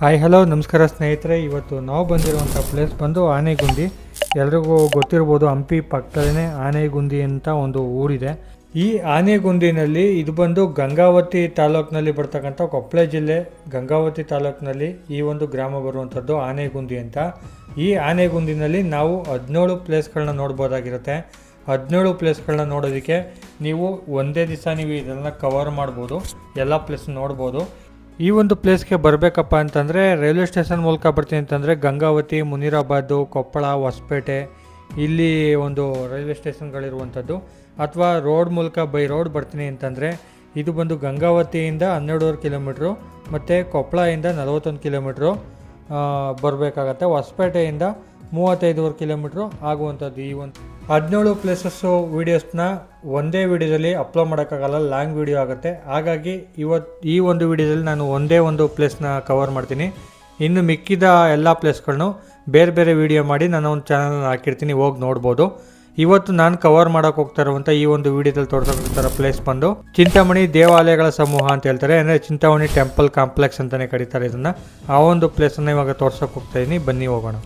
Hi hello ನಮಸ್ಕಾರ ಸ್ನೇಹಿತರೆ. ಇವತ್ತು ನಾವು ಬಂದಿರುವಂಥ ಪ್ಲೇಸ್ ಬಂದು ಆನೆಗುಂದಿ. ಎಲ್ರಿಗೂ ಗೊತ್ತಿರ್ಬೋದು, ಹಂಪಿ ಪಕ್ಕದಲ್ಲೇ ಆನೆಗುಂದಿ ಅಂತ ಒಂದು ಊರಿದೆ. ಈ ಆನೆಗುಂದಿನಲ್ಲಿ ಇದು ಬಂದು ಗಂಗಾವತಿ ತಾಲೂಕಿನಲ್ಲಿ ಬರ್ತಕ್ಕಂಥ ಕೊಪ್ಪಳ ಜಿಲ್ಲೆ ಗಂಗಾವತಿ ತಾಲೂಕಿನಲ್ಲಿ ಈ ಒಂದು ಗ್ರಾಮ ಬರುವಂಥದ್ದು ಆನೆಗುಂದಿ ಅಂತ. ಈ ಆನೆಗುಂದಿನಲ್ಲಿ ನಾವು 17 ಪ್ಲೇಸ್ಗಳನ್ನ ನೋಡ್ಬೋದಾಗಿರುತ್ತೆ. 17 ಪ್ಲೇಸ್ಗಳನ್ನ ನೋಡೋದಕ್ಕೆ ನೀವು ಒಂದೇ ದಿವಸ ನೀವು ಇದೆಲ್ಲ ಕವರ್ ಮಾಡ್ಬೋದು, ಎಲ್ಲ ಪ್ಲೇಸ್ ನೋಡ್ಬೋದು. ಈ ಒಂದು ಪ್ಲೇಸ್ಗೆ ಬರಬೇಕಪ್ಪ ಅಂತಂದರೆ ರೈಲ್ವೆ ಸ್ಟೇಷನ್ ಮೂಲಕ ಬರ್ತೀನಿ ಅಂತಂದರೆ ಗಂಗಾವತಿ, ಮುನಿರಾಬಾದು, ಕೊಪ್ಪಳ, ಹೊಸಪೇಟೆ ಇಲ್ಲಿ ಒಂದು ರೈಲ್ವೆ ಸ್ಟೇಷನ್ಗಳಿರುವಂಥದ್ದು. ಅಥವಾ ರೋಡ್ ಮೂಲಕ ಬೈ ರೋಡ್ ಬರ್ತೀನಿ ಅಂತಂದರೆ ಇದು ಬಂದು ಗಂಗಾವತಿಯಿಂದ 12.5 ಕಿಲೋಮೀಟ್ರು ಮತ್ತು ಕೊಪ್ಪಳದಿಂದ 41 ಕಿಲೋಮೀಟ್ರು ಬರಬೇಕಾಗತ್ತೆ. ಹೊಸಪೇಟೆಯಿಂದ 35 ಕಿಲೋಮೀಟ್ರು ಆಗುವಂಥದ್ದು. ಈ ಒಂದು 17 ಪ್ಲೇಸಸ್ಸು ವೀಡಿಯೋಸ್ನ ಒಂದೇ ವೀಡಿಯೋದಲ್ಲಿ ಅಪ್ಲೋಡ್ ಮಾಡೋಕ್ಕಾಗಲ್ಲ, ಲಾಂಗ್ ವೀಡಿಯೋ ಆಗುತ್ತೆ. ಹಾಗಾಗಿ ಈ ಒಂದು ವೀಡಿಯೋದಲ್ಲಿ ನಾನು ಒಂದೇ ಒಂದು ಪ್ಲೇಸ್ನ ಕವರ್ ಮಾಡ್ತೀನಿ. ಇನ್ನು ಮಿಕ್ಕಿದ ಎಲ್ಲ ಪ್ಲೇಸ್ಗಳನ್ನು ಬೇರೆ ಬೇರೆ ವೀಡಿಯೋ ಮಾಡಿ ನಾನು ಒಂದು ಚಾನಲ್ ಹಾಕಿರ್ತೀನಿ, ಹೋಗಿ ನೋಡ್ಬೋದು. ಇವತ್ತು ನಾನು ಕವರ್ ಮಾಡೋಕೆ ಹೋಗ್ತಾ ಇರುವಂಥ ಈ ಒಂದು ವೀಡಿಯೋದಲ್ಲಿ ತೋರಿಸೋಕ್ಕಿರೋ ಪ್ಲೇಸ್ ಬಂದು ಚಿಂತಾಮಣಿ ದೇವಾಲಯಗಳ ಸಮೂಹ ಅಂತ ಹೇಳ್ತಾರೆ, ಅಂದರೆ ಚಿಂತಾಮಣಿ ಟೆಂಪಲ್ ಕಾಂಪ್ಲೆಕ್ಸ್ ಅಂತಲೇ ಕರೀತಾರೆ ಇದನ್ನು. ಆ ಒಂದು ಪ್ಲೇಸನ್ನು ಇವಾಗ ತೋರ್ಸೋಕೆ ಹೋಗ್ತಾ ಇದ್ದೀನಿ, ಬನ್ನಿ ಹೋಗೋಣ.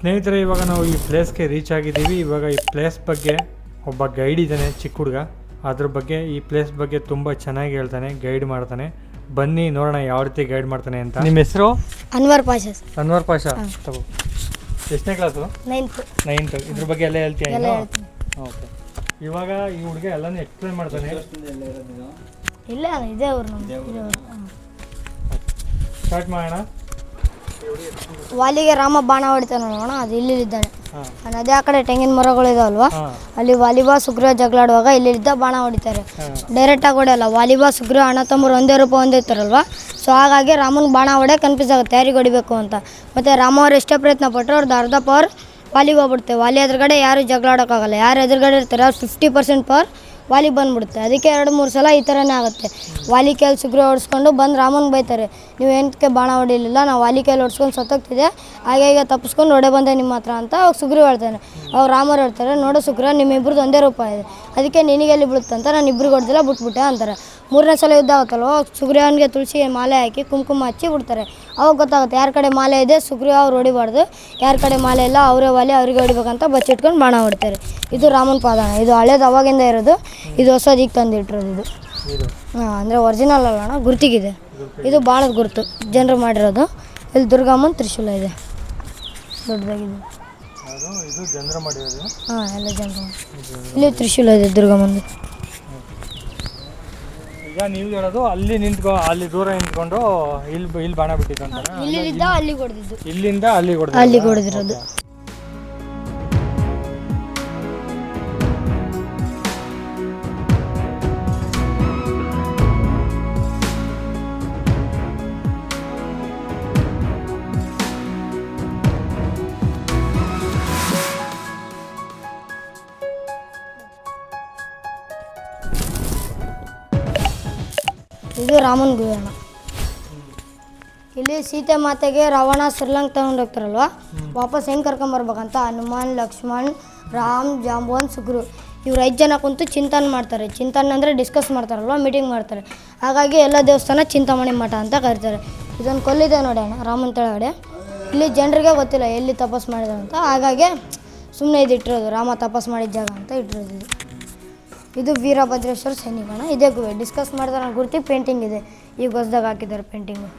ಸ್ನೇಹಿತರೆ, ಇವಾಗ ನಾವು ಈ ಪ್ಲೇಸ್ಗೆ ರೀಚ್ ಆಗಿದ್ದೀವಿ. ಇವಾಗ ಈ ಪ್ಲೇಸ್ ಬಗ್ಗೆ ಒಬ್ಬ ಗೈಡ್ ಇದ್ದಾನೆ, ಚಿಕ್ಕ ಹುಡುಗ. ಅದ್ರ ಬಗ್ಗೆ ಈ ಪ್ಲೇಸ್ ಬಗ್ಗೆ ತುಂಬ ಚೆನ್ನಾಗಿ ಹೇಳ್ತಾನೆ, ಗೈಡ್ ಮಾಡ್ತಾನೆ. ಬನ್ನಿ ನೋಡೋಣ ಯಾವ ರೀತಿ ಗೈಡ್ ಮಾಡ್ತಾನೆ ಅಂತ. ನಿಮ್ಮ ಹೆಸರು? ಅನ್ವರ್ ಪಾಷಾ. ಅನ್ವರ್ ಪಾಷಾ. ತಗೋ. ಎಷ್ಟನೇ ಕ್ಲಾಸು? 9th. ಇದ್ರ ಬಗ್ಗೆ ಎಲ್ಲ ಹೇಳ್ತೀಯ? ಓಕೆ. ಇವಾಗ ಈ ಹುಡುಗ ಎಲ್ಲನೂ ಎಕ್ಸ್ಪ್ಲೇನ್ ಮಾಡ್ತಾನೆ. ಇಲ್ಲ, ಇದೇ ಅವ್ರು. ಸ್ಟಾರ್ಟ್ ಮಾಡೋಣ. ವಾಲಿಗೆ ರಾಮ ಬಾಣ ಹೊಡಿತಾನೆ ನೋಡೋಣ, ಅದು ಇಲ್ಲಿದ್ದಾನೆ. ಅದೇ ಆ ಕಡೆ ತೆಂಗಿನ ಮರಗಳು ಇದಾವಲ್ವಾ, ಅಲ್ಲಿ ವಾಲಿಬಾ ಸುಗ್ರೀವ ಜಗಳಾಡುವಾಗ ಇಲ್ಲಿದ್ದ ಬಾಣ ಹೊಡಿತಾರೆ. ಡೈರೆಕ್ಟ್ ಆಗಿ ಹೊಡೆಯಲ್ಲ. ವಾಲಿಬಾ ಸುಗ್ರೀವ ಅಣ್ಣ ತಮ್ಮರು ಒಂದೇ ರೂಪ ಹೊಂದಿರ್ತಾರಲ್ವಾ, ಸೊ ಹಾಗಾಗಿ ರಾಮನ ಬಾಣ ಹೊಡೆ ಕನ್ಫ್ಯೂಸ್ ಆಗುತ್ತೆ ಯಾರಿಗೆ ಹೊಡಿಬೇಕು ಅಂತ. ಮತ್ತು ರಾಮ ಅವ್ರು ಎಷ್ಟೇ ಪ್ರಯತ್ನ ಪಟ್ಟರು ಅವ್ರದ್ದು ಅರ್ಧ ಪವರ್ ವಾಲಿಗೆ ಹೋಗ್ಬಿಡುತ್ತೆ. ವಾಲಿ ಎದುರುಗಡೆ ಯಾರು ಜಗಳಾಡೋಕ್ಕಾಗಲ್ಲ. ಯಾರು ಎದುರುಗಡೆ ಇರ್ತಾರೆ ಅವ್ರು 50% ಪವರ್ ವಾಲಿ ಬಂದುಬಿಡುತ್ತೆ. ಅದಕ್ಕೆ 2-3 ಸಲ ಈ ಥರನೇ ಆಗುತ್ತೆ. ವಾಲಿ ಕೈಯಲ್ಲಿ ಸುಗ್ರೀವ ಹೊಡ್ಸ್ಕೊಂಡು ಬಂದು ರಾಮನ ಬೈತಾರೆ, ನೀವು ಏನಕ್ಕೆ ಬಾಣ ಹೊಡಿಲಿಲ್ಲ, ನಾವು ವಾಲಿ ಕೈಯಲ್ಲಿ ಹೊಡ್ಸ್ಕೊಂಡು ಸತ್ತೋಗ್ತಿದೆ, ಹಾಗೆ ತಪ್ಪಿಸ್ಕೊಂಡು ಹೊಡೆ ಬಂದೆ ನಿಮ್ಮ ಹತ್ರ ಅಂತ ಅವಾಗ ಸುಗ್ರೀವ ಹೇಳ್ತಾನೆ. ಅವ್ರು ರಾಮರು ಹೇಳ್ತಾರೆ, ನೋಡೋ ಸುಗ್ರೀವ ನಿಮ್ಮಿಬ್ರದ್ದು ಒಂದೇ ರೂಪ ಇದೆ, ಅದಕ್ಕೆ ನಿನಗೆಲ್ಲಿ ಬೀಳುತ್ತಂತ ನಾನು ಇಬ್ಬರಿಗೆ ಹೊಡೆದಿಲ್ಲ ಬಿಟ್ಬಿಟ್ಟೆ ಅಂತಾರೆ. 3ನೇ ಸಲ ಯುದ್ಧ ಆಗುತ್ತಲ್ವ, ಸುಗ್ರೀವನಿಗೆ ತುಳಸಿ ಮಾಲೆ ಹಾಕಿ ಕುಂಕುಮ ಹಚ್ಚಿ ಬಿಡ್ತಾರೆ. ಅವಾಗ ಗೊತ್ತಾಗುತ್ತೆ ಯಾರ ಕಡೆ ಮಾಲೆ ಇದೆ ಸುಗ್ರೀವ ಅವ್ರು ಹೊಡಿಬಾರ್ದು, ಯಾರ ಕಡೆ ಮಾಲೆ ಇಲ್ಲ ಅವರೇ ವಾಲಿ ಅವ್ರಿಗೆ ಹೊಡಿಬೇಕಂತ ಬಚ್ಚಿಟ್ಕೊಂಡು ಬಾಣ ಹೊಡಿತಾರೆ. ಇದು ರಾಮನ ಪಾದಾಣ. ಇದು ಹಳೇದು ಅವಾಗಿಂದ ಇರೋದು, ಇದು ಹೊಸದೀಗ ತಂದಿಟ್ಟಿರೋದು. ಇದು ಅಂದರೆ ಒರಿಜಿನಲ್ ಅಲ್ಲ ಅಣ್ಣ, ಗುರ್ತಿಗಿದೆ. ಇದು ಬಾಣದ ಗುರುತು ಜನರು ಮಾಡಿರೋದು. ಇಲ್ಲಿ ದುರ್ಗಮ್ಮನ ತ್ರಿಶೂಲ ಇದೆ ದೊಡ್ಡದಾಗಿದೆ. ಹಾಂ, ಎಲ್ಲ ಜನರು. ಇಲ್ಲಿ ತ್ರಿಶೂಲ ಇದೆ ದುರ್ಗಮ್ಮಂದು. ಈಗ ನೀವು ಹೇಳೋದು ಅಲ್ಲಿ ಅಲ್ಲಿ ದೂರ ನಿಂತ್ಕೊಂಡು ಇಲ್ಲಿ ಬಾಣ ಬಿಟ್ಟಿದ್ದು, ಇಲ್ಲಿಂದ ಅಲ್ಲಿಗೆ ಹೊಡೆದಿದ್ದು, ಇಲ್ಲಿಂದ ಅಲ್ಲಿಗೆ ಹೊಡೆದಿರೋದು. ಇದು ರಾಮನ ಗುಹೆ ಅಣ್ಣ. ಇಲ್ಲಿ ಸೀತೆ ಮಾತೆಗೆ ರಾವಣ ಶ್ರೀಲಂಕ್ ತಗೊಂಡು ಹೋಗ್ತಾರಲ್ವ, ವಾಪಸ್ ಹೆಂಗೆ ಕರ್ಕೊಂಬರ್ಬೇಕಂತ ಹನುಮಾನ್, ಲಕ್ಷ್ಮಣ್, ರಾಮ್, ಜಾಂಬವನ್, ಸುಗ್ರೀವ್ ಇವ್ರು 5 ಜನ ಕುಂತು ಚಿಂತನೆ ಮಾಡ್ತಾರೆ. ಚಿಂತನೆ ಅಂದರೆ ಡಿಸ್ಕಸ್ ಮಾಡ್ತಾರಲ್ವ, ಮೀಟಿಂಗ್ ಮಾಡ್ತಾರೆ. ಹಾಗಾಗಿ ಎಲ್ಲ ದೇವಸ್ಥಾನ ಚಿಂತಾಮಣಿ ಮಠ ಅಂತ ಕರೀತಾರೆ. ಇದೊಂದು ಕೊಲ್ಲಿದೆ ನೋಡಿ ಅಣ್ಣ, ರಾಮನ ತೆಳಗಡೆ. ಇಲ್ಲಿ ಜನರಿಗೆ ಗೊತ್ತಿಲ್ಲ ಎಲ್ಲಿ ತಪಸ್ ಮಾಡಿದ್ರು ಅಂತ, ಹಾಗಾಗಿ ಸುಮ್ಮನೆ ಇದು ಇಟ್ಟಿರೋದು, ರಾಮ ತಪಸ್ ಮಾಡಿದ ಜಾಗ ಅಂತ ಇಟ್ಟಿರೋದು. ಇದು ವೀರಭದ್ರೇಶ್ವರ ಸೈನಿಕಣ. ಇದೇ ಗುಹೆ ಡಿಸ್ಕಸ್ ಮಾಡಿದ್ರೆ ಗುರ್ತಿ ಪೇಂಟಿಂಗ್ ಇದೆ, ಈಗ ಹೊಸದಾಗ ಹಾಕಿದ್ದಾರೆ ಪೇಂಟಿಂಗು.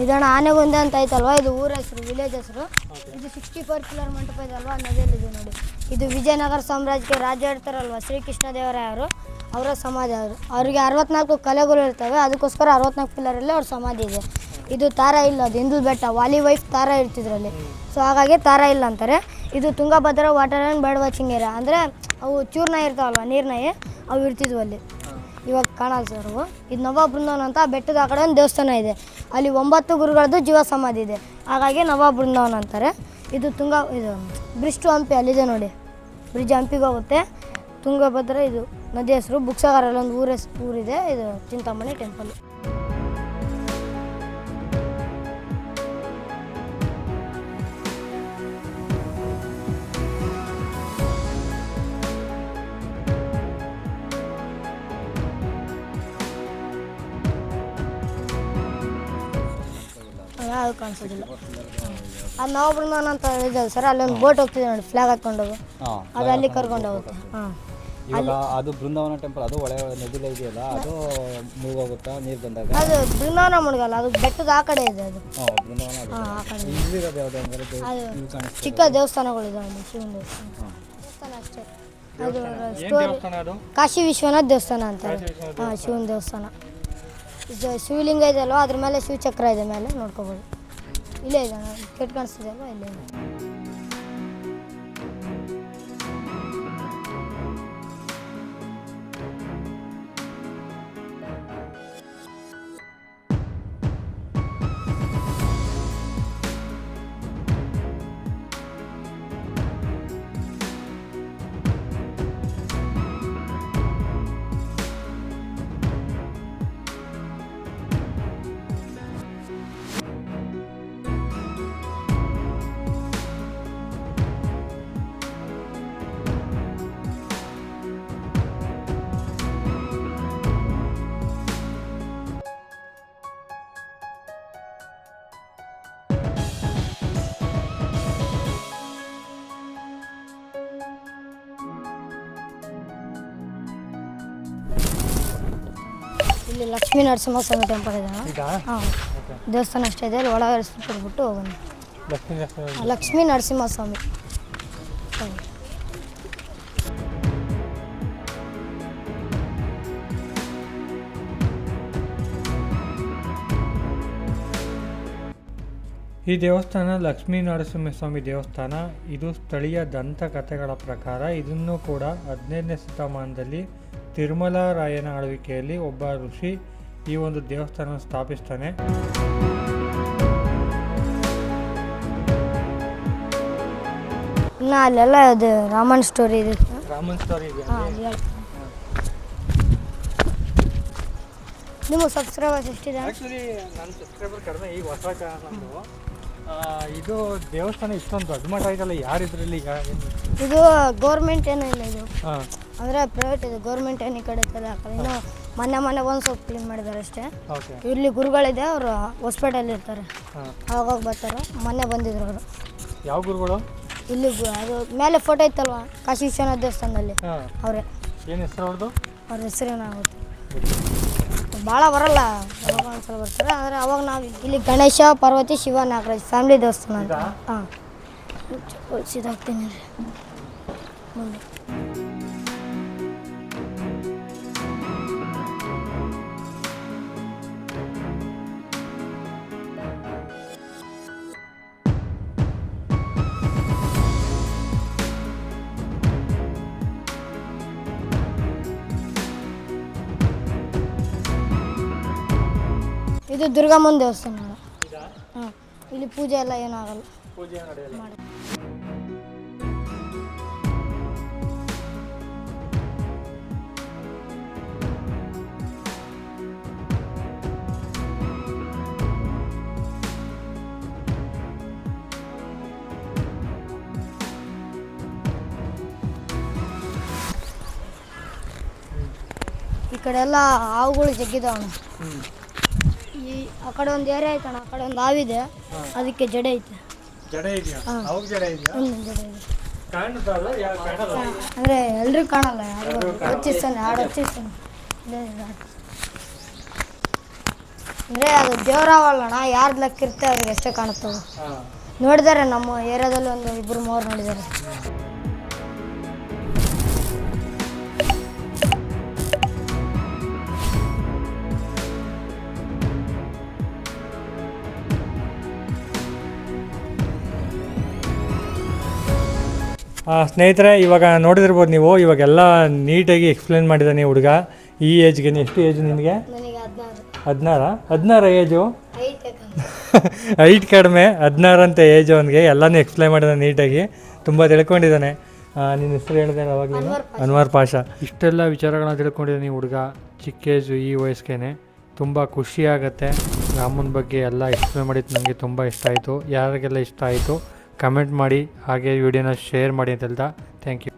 ಇದಣ್ಣ ಆನೆಗುಂದಿ ಅಂತ ಐತಲ್ವಾ, ಇದು ಊರ ಹೆಸರು, ವಿಲೇಜ್ ಹೆಸರು. ಇದು 64 ಪಿಲ್ಲರ್ ಮಂಟಪ ಇದೆ ಅಲ್ವಾ, ನದಿಯಲ್ಲಿದೆ ನೋಡಿ. ಇದು ವಿಜಯನಗರ ಸಾಮ್ರಾಜ್ಯಕ್ಕೆ ರಾಜ್ಯ ಇರ್ತಾರಲ್ವ ಶ್ರೀಕೃಷ್ಣ ದೇವರಾಯರು, ಅವರ ಸಮಾಧಿ. ಅವರಿಗೆ 64 ಕಲೆಗಳು ಇರ್ತವೆ, ಅದಕ್ಕೋಸ್ಕರ 64 ಪಿಲ್ಲರಲ್ಲಿ ಅವ್ರ ಸಮಾಧಿ ಇದೆ. ಇದು ತಾರಾ ಇಲ್ಲ, ಅದು ಹಿಂದೂ ಬೆಟ್ಟ, ವಾಲಿ ವೈಫ್ ತಾರಾ ಇರ್ತಿದ್ರಲ್ಲಿ, ಸೊ ಹಾಗಾಗಿ ತಾರಾ ಇಲ್ಲ ಅಂತಾರೆ. ಇದು Tungabhadra water and bird watching area, ಅಂದರೆ ಅವು ಚೂರ್ನ ಇರ್ತಾವಲ್ವ ನೀರ್ನಾಯಿ, ಅವು ಇರ್ತಿದ್ವು ಅಲ್ಲಿ, ಇವಾಗ ಕಾಣಲ್ಲ ಸರ್ ಅವು. ಇದು ನವ ಬೃಂದಾವನ ಅಂತ ಬೆಟ್ಟದ ಆ ಕಡೆ ಒಂದು ದೇವಸ್ಥಾನ ಇದೆ, ಅಲ್ಲಿ 9 ಗುರುಗಳದ್ದು ಜೀವ ಸಮಾಧಿ ಇದೆ, ಹಾಗಾಗಿ ನವ ಬೃಂದಾವನ ಅಂತಾರೆ. ಇದು ಬ್ರಿಡ್ಜ್ ಟು ಹಂಪಿ ಅಲ್ಲಿದೆ ನೋಡಿ, ಬ್ರಿಡ್ಜ್ ಹಂಪಿಗೆ ಹೋಗುತ್ತೆ. ತುಂಗಭದ್ರಾ ಇದು ನದಿ ಹೆಸರು. ಬುಕ್ಸಾಗರಲ್ಲಿ ಒಂದು ಊರಿದೆ, ಇದು ಚಿಂತಾಮಣಿ ಟೆಂಪಲ್. ಯಾವುದು ಕಾಣಿಸೋದಿಲ್ಲ. ಅದು ನವ ಬೃಂದಾವನ ಅಂತ ಇದೆ ಸರ್, ಅಲ್ಲೊಂದು ಬೋಟ್ ಹೋಗ್ತಿದೆ ನೋಡಿ, ಫ್ಲಾಗ್ ಹಾಕ್ಕೊಂಡು, ಅದು ಅಲ್ಲಿ ಕರ್ಕೊಂಡು ಹೋಗುತ್ತೆ. ಇವಾಗ ಅದು ಬೃಂದಾವನ ಟೆಂಪಲ್, ಅದು ಒಳ್ಳೆ ನದಿಲೇ ಇದೆಯಲ್ಲ, ಅದು ಮುಳುಗೋಗುತ್ತಾ ನೀರು ಬಂದಾಗ? ಅದು ಬೃಂದಾವನ ಮುಳುಗಲ್ಲ, ಅದು ಬೆಟ್ಟದ ಆ ಕಡೆ ಇದೆ ಅದು. ಬೃಂದಾವನ ಆ ಕಡೆ ಇಲ್ಲಿರೋದು ಯಾವುದು ಅಂದರೆ ಅದು ಚಿಕ್ಕ ದೇವಸ್ಥಾನಗಳಿದೆ, ಅಲ್ಲಿ ಶಿವನ ದೇವಸ್ಥಾನ ಅಷ್ಟೇ. ಅದು ಸ್ಟೋರಿ ಕಾಶಿ ವಿಶ್ವನಾಥ್ ದೇವಸ್ಥಾನ ಅಂತಾರೆ. ಶಿವನ ದೇವಸ್ಥಾನ. ಶಿವಲಿಂಗ ಇದೆ ಅಲ್ವಾ, ಅದ್ರ ಮೇಲೆ ಶಿವಚಕ್ರ ಇದೆ, ಮೇಲೆ ನೋಡ್ಕೋಬೋದು. ಇಲ್ಲೇ ಇದೆ, ಕೆಟ್ಟ ಕಾಣಿಸ್ತಿದೆ ಅಲ್ವಾ, ಇಲ್ಲೇ ಇದೆ. ಇಲ್ಲಿ ಲಕ್ಷ್ಮೀ ನರಸಿಂಹಸ್ವಾಮಿ ಟೆಂಪಲ್ ಇದೆ. ದೇವಸ್ಥಾನ ಅಷ್ಟೇ ಇದೆ, ಅಲ್ಲಿ ಒಳಗಡೆ ಸುತ್ತಬಿಟ್ಟು ಹೋಗೋಣ. ಲಕ್ಷ್ಮೀ ನರಸಿಂಹಸ್ವಾಮಿ. ಈ ದೇವಸ್ಥಾನ ಲಕ್ಷ್ಮೀ ನರಸಿಂಹಸ್ವಾಮಿ ದೇವಸ್ಥಾನ. ಇದು ಸ್ಥಳೀಯ ದಂತಕಥೆಗಳ ಪ್ರಕಾರ ಇದನ್ನು ಕೂಡ 15ನೇ ಶತಮಾನದಲ್ಲಿ ತಿರುಮಲರಾಯನ ಆಳ್ವಿಕೆಯಲ್ಲಿ ಒಬ್ಬ ಋಷಿ ಈ ಒಂದು ದೇವಸ್ಥಾನ ಸ್ಥಾಪಿಸ್ತಾನೆ. ಇನ್ನು ಅಲ್ಲೆಲ್ಲ ಅದು ರಾಮನ್ ಸ್ಟೋರಿ ಇದೆ. ರಾಮನ್ ಸ್ಟೋರಿ ಇದೆ. ನಿಮ್ಮ ಸಬ್ಸ್ಕ್ರೈಬರ್ಸ್ ಎಷ್ಟಿದೆ? ಆ್ಯಕ್ಚುಲಿ ನನ್ನ ಸಬ್ಸ್ಕ್ರೈಬರ್ ಕಡಿಮೆ, ಈಗ ಹೊಸ ಚಾನಲ್ ನಂದು. ಇದು ದೇವಸ್ಥಾನ ಇಷ್ಟೊಂದು ದೊಡ್ಡ ಮಠ ಇದಲ್ಲ, ಯಾರಿದ್ರಲ್ಲಿ ಈಗ? ಇದು ಗೌರ್ಮೆಂಟ್ ಏನೂ ಇಲ್ಲ, ಇದು ಅಂದರೆ ಪ್ರೈವೇಟ್ ಇದು, ಗೌರ್ಮೆಂಟ್ ಏನು ಈ ಕಡೆ ತಲೆ ಹಾಕಲ್ಲ. ಇನ್ನು ಮೊನ್ನೆ ಒಂದು ಸ್ವಲ್ಪ ಕ್ಲೀನ್ ಮಾಡಿದ್ದಾರೆ ಅಷ್ಟೇ. ಇಲ್ಲಿ ಗುರುಗಳಿದೆ, ಅವರು ಹೊಸಪೇಟೆಯಲ್ಲಿ ಇರ್ತಾರೆ, ಅವಾಗ ಬರ್ತಾರೆ. ಮೊನ್ನೆ ಬಂದಿದ್ರು ಅವರು. ಯಾವ ಗುರುಗಳು? ಇಲ್ಲಿ ಅದು ಮೇಲೆ ಫೋಟೋ ಇತ್ತಲ್ವ, ಕಾಶಿ ವಿಶ್ವನಾಥ ದೇವಸ್ಥಾನದಲ್ಲಿ, ಅವರೇ. ಏನು ಹೆಸರು ಅವ್ರದ್ದು? ಅವ್ರ ಹೆಸರೇನಾಗುತ್ತೆ ಭಾಳ ಬರಲ್ಲ, ಒಂದ್ಸಲ ಬರ್ತಾರೆ. ಆದರೆ ಅವಾಗ ನಾವು ಇಲ್ಲಿ ಗಣೇಶ, ಪಾರ್ವತಿ, ಶಿವ, ನಾಗರಾಜ್ ಫ್ಯಾಮಿಲಿ ದೇವಸ್ಥಾನ ಅಂತ. ಸಿದಾಗ್ತೀನಿ ರೀ ಮುಂದೆ. ಇದು ದುರ್ಗಮ್ಮನ ದೇವಸ್ಥಾನ. ಇಲ್ಲಿ ಪೂಜೆ ಎಲ್ಲ ಏನೂ ಆಗಲ್ಲ, ಮಾಡಿ. ಈ ಕಡೆ ಎಲ್ಲ ಹಾವುಗಳು ಜಗ್ಗಿದಾವಣ. ಆ ಕಡೆ ಒಂದು ಏರಿಯಾ ಐತಣ್ಣ, ಆ ಕಡೆ ಒಂದು ಹಾವಿದೆ, ಅದಕ್ಕೆ ಜಡೆ ಐತೆ. ಜಡೆ ಇದೆಯಾ? ಅವಾಗ ಜಡೆ ಇದೆಯಾ? ಜಡೆ ಇದೆ. ಕಾಣುತ್ತಲ್ಲ, ಯಾರು ಕಾಣಲ್ಲ? ಅಂದರೆ ಎಲ್ರಿಗೂ ಕಾಣಲ್ಲ, ಯಾರು ಹಚ್ಚಿಸ್ತಾನೆ, ಹಾಡು ಹಚ್ಚಿಸ್ತಾನೆ. ಅಂದರೆ ಅದು ದೇವರಾವಲ್ಲಣ್ಣ ಯಾರ್ದು ಲಕ್ ಇರುತ್ತೆ ಅವ್ರಿಗೆ ಅಷ್ಟೇ ಕಾಣುತ್ತವು. ನೋಡಿದ್ದಾರೆ ನಮ್ಮ ಏರಿಯಾದಲ್ಲಿ ಒಂದು 2-3 ನೋಡಿದ್ದಾರೆ. ಸ್ನೇಹಿತರೆ, ಇವಾಗ ನೋಡಿದಿರ್ಬೋದು ನೀವು, ಇವಾಗೆಲ್ಲ ನೀಟಾಗಿ ಎಕ್ಸ್ಪ್ಲೇನ್ ಮಾಡಿದ್ದಾನೆ ಹುಡುಗ. ಈ ಏಜ್ಗೆ ಎಷ್ಟು ಏಜ್ ನಿನಗೆ? ನನಗೆ 16 ಏಜು. 16 ಹೈಟ್ ಕಡಿಮೆ, 16 ಅಂತ ಏಜ್ ಅವನಿಗೆ. ಎಲ್ಲನೂ ಎಕ್ಸ್ಪ್ಲೈನ್ ಮಾಡಿದ್ದಾನೆ ನೀಟಾಗಿ, ತುಂಬ ತಿಳ್ಕೊಂಡಿದ್ದಾನೆ. ನಿನ್ನ ಹೆಸರು ಹೇಳಿದೆ ಅವಾಗ? ಅನ್ವರ್ ಪಾಷಾ. ಇಷ್ಟೆಲ್ಲ ವಿಚಾರಗಳನ್ನ ತಿಳ್ಕೊಂಡಿದ್ದಾನೆ ಈ ಹುಡುಗ ಚಿಕ್ಕ ಏಜು, ಈ ವಯಸ್ಸಿಗೆ. ತುಂಬ ಖುಷಿಯಾಗತ್ತೆ. ರಾಮನ ಬಗ್ಗೆ ಎಲ್ಲ ಎಕ್ಸ್ಪ್ಲೇನ್ ಮಾಡಿದ್ದು ನನಗೆ ತುಂಬ ಇಷ್ಟ ಆಯಿತು. ಯಾರಿಗೆಲ್ಲ ಇಷ್ಟ ಆಯಿತು ಕಮೆಂಟ್ ಮಾಡಿ, ಹಾಗೆ ವಿಡಿಯೋನ ಶೇರ್ ಮಾಡಿ ಅಂತ ಹೇಳ್ತಾ ಥ್ಯಾಂಕ್ ಯು.